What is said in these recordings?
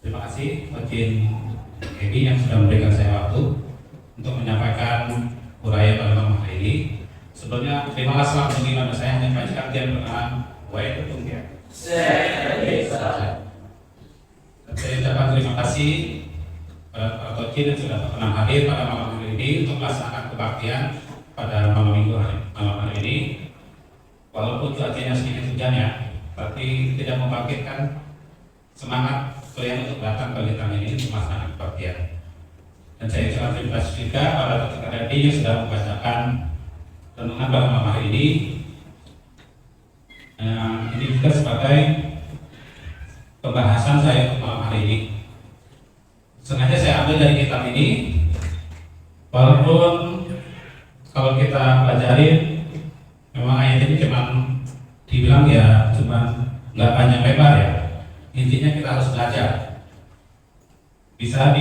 Terima kasih Coach Edi yang sudah memberikan saya waktu untuk menyampaikan uraian pada malam hari ini. Sebelumnya terima kasih waktu di mana saya menyampaikan kajian berkenaan ketum ya. Saya ucapkan terima kasih pada para Coach yang sudah berkenan hadir pada malam hari ini untuk melaksanakan kebaktian pada malam hari ini. Walaupun cuacanya sedikit hujan ya, tapi tidak membangkitkan semangat kalian untuk datang ke Litang ini untuk melaksanakan kebaktian. Dan saya ucapkan terima kasih juga pada Dr. Edi yang sudah membacakan renungan pada malam hari ini. Ini juga sebagai pembahasan saya untuk malam hari ini. Sengaja saya ambil dari kitab ini, walaupun kalau kita pelajari memang ayat ini cuma dibilang ya cuma nggak panjang lebar ya. Intinya kita harus belajar. Bisa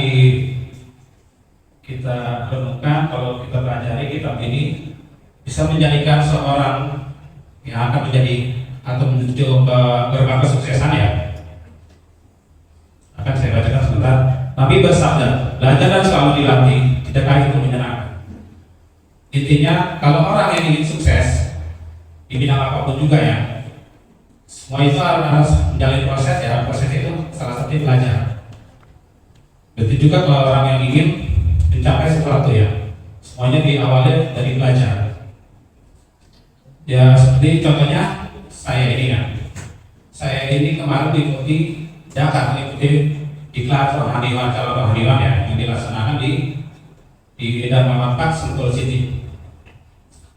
kita renungkan kalau kita pelajari kitab ini bisa menjadikan seorang yang akan menjadi atau menuju ke gerbang kesuksesan ya. Akan saya bacakan sebentar. Nabi bersabda, belajar dan selalu dilatih, tidaklah itu menyenangkan. Intinya kalau orang yang ingin sukses di bidang apapun juga ya, semua itu harus menjalani proses ya. Proses itu salah satu belajar. Begitu juga kalau orang yang ingin mencapai sesuatu ya, semuanya diawali dari belajar. Ya seperti contohnya saya ini ya. Saya ini kemarin mengikuti diklat rohaniwan calon rohaniwan ya yang dilaksanakan di Dharma 4 Sentul City.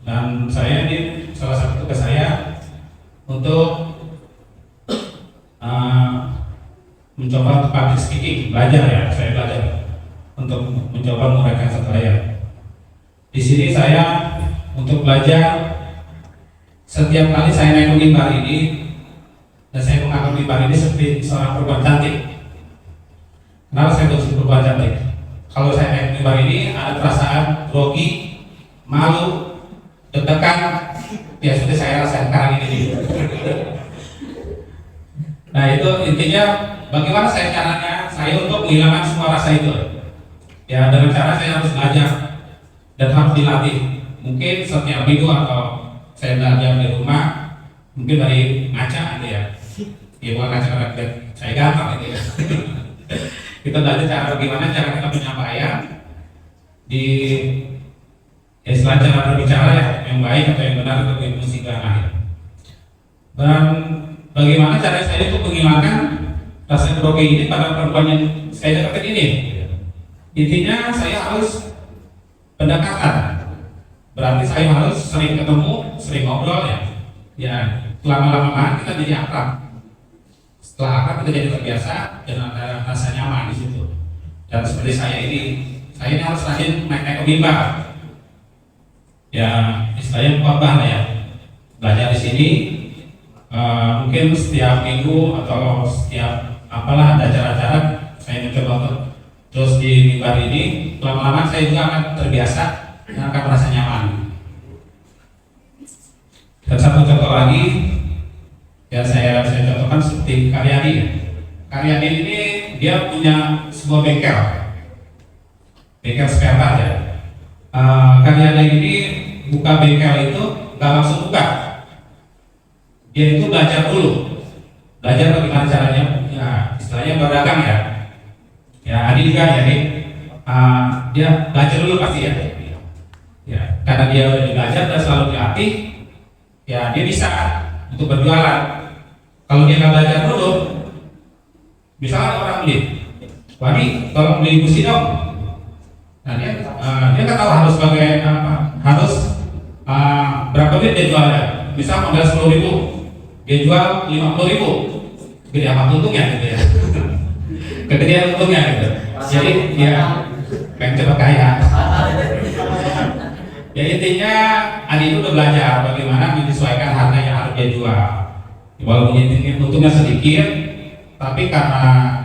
Dan saya ini salah satu tugas saya untuk mencoba public speaking, belajar ya, saya belajar untuk mencoba menguraikan saya. Di sini saya untuk belajar setiap kali saya naik mimbar ini dan saya menganggap mimbar ini seperti seorang perempuan cantik. Kenapa saya berusaha perempuan cantik? Kalau saya naik mimbar ini ada perasaan grogi, malu, deg-degan, ya seperti saya rasakan sekarang ini. Nah itu intinya bagaimana caranya saya untuk menghilangkan semua rasa itu. Ya dengan cara saya harus belajar dan harus dilatih. Mungkin setiap minggu atau saya belajar di rumah, mungkin dari ngaca gitu ya. Ya bukan ngaca saya gampang gitu ya. Kita belajar cara bagaimana cara kita menyampaikan di istilah cara berbicara ya, yang baik atau yang benar atau yang musik dan lain. Dan bagaimana cara saya untuk menghilangkan rasa grogi ini pada perempuan yang saya dekat ini? Intinya saya harus pendekatan. Berarti saya harus sering ketemu, sering ngobrol ya. Ya, lama-lama kita jadi akrab. Setelah akrab kita jadi terbiasa dan ada rasa nyaman di situ. Dan seperti saya ini harus rajin naik ke mimbar. Ya, istilahnya khotbah lah ya. Belajar di sini. Mungkin setiap minggu atau setiap apalah ada acara-acara saya mencoba untuk terus di mimbar ini. Lama-lama saya juga akan terbiasa dan akan merasa nyaman. Dan satu contoh lagi ya saya contohkan seperti Karyadi. Karyadi ini dia punya sebuah bengkel spare part ya. Karyadi ini buka bengkel itu nggak langsung buka. Dia itu belajar dulu, belajar bagaimana caranya, ya istilahnya berdagang ya. Ya Adi juga ya, dia belajar dulu pasti ya. Ya karena dia udah belajar dan selalu dilatih, ya dia bisa untuk berjualan. Kalau dia nggak belajar dulu, misalnya orang beli, Wadi tolong beli busi dong. Nah dia nggak tahu harus berapa duit dia jualnya. Misal modal 10.000, dia jual 50.000, gede apa untungnya gitu ya. Kegedean untungnya gitu. Jadi dia pengen cepat kaya. Ya intinya Adi itu udah belajar bagaimana menyesuaikan harga yang harus dia jual. Walaupun untungnya sedikit, tapi karena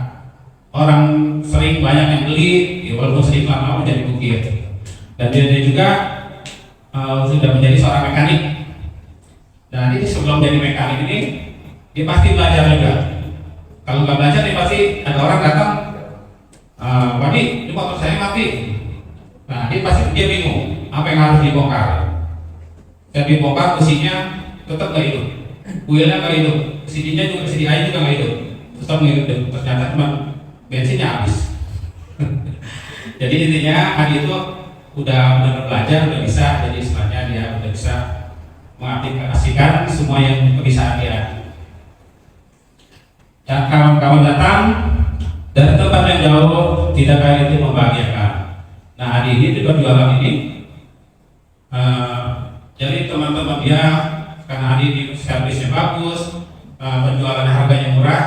orang sering banyak yang beli, ya walaupun sedikit lama menjadi bukit. Dan dia juga sudah menjadi seorang mekanik. Dan ini sebelum jadi mekanik ini dia pasti belajar juga. Kalau nggak belajar nih pasti ada orang datang, Wadi, ini motor saya mati. Nah, dia bingung apa yang harus dibongkar. Saya dibongkar, mesinnya tetap nggak hidup, wheelnya nggak hidup, CD-nya juga, CDI juga nggak hidup, tetap nggak hidup. Ternyata cuma bensinnya habis. Jadi intinya Adi itu udah benar belajar, udah bisa, jadi istilahnya dia udah bisa mengaplikasikan semua yang bisa dia. Dan kawan-kawan datang dari tempat yang jauh, tidak kayak itu membahagiakan. Nah, Adi ini di jualan ini, jadi teman-teman dia, karena Adi ini servisnya bagus, penjualan harganya murah,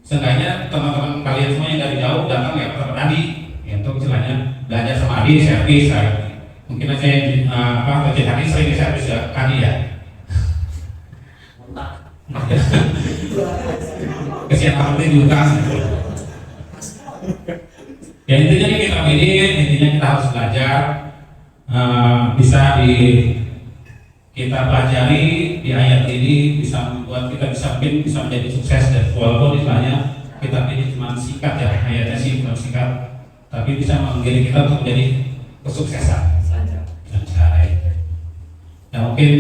seenggaknya teman-teman kalian semua yang dari jauh datang ya ke tempat Adi, ya, untuk istilahnya belajar sama Adi, servis. Mungkin aja Coach Adi sering servis ya Adi ya. Kesian apa juga. Ya intinya kita pilih, intinya kita harus belajar, bisa kita pelajari di ayat ini, bisa membuat kita bisa menjadi sukses. Dan walaupun istilahnya kita ini cuma sikat ya, ayatnya sih cuma sikat, tapi bisa menggiring kita untuk menjadi kesuksesan. Ya mungkin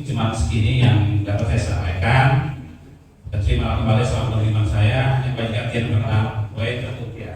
cuma segini yang dapat saya sampaikan. Dan terima kembali selamat menerima saya yang baik hati yang berkenan. Baik, ya.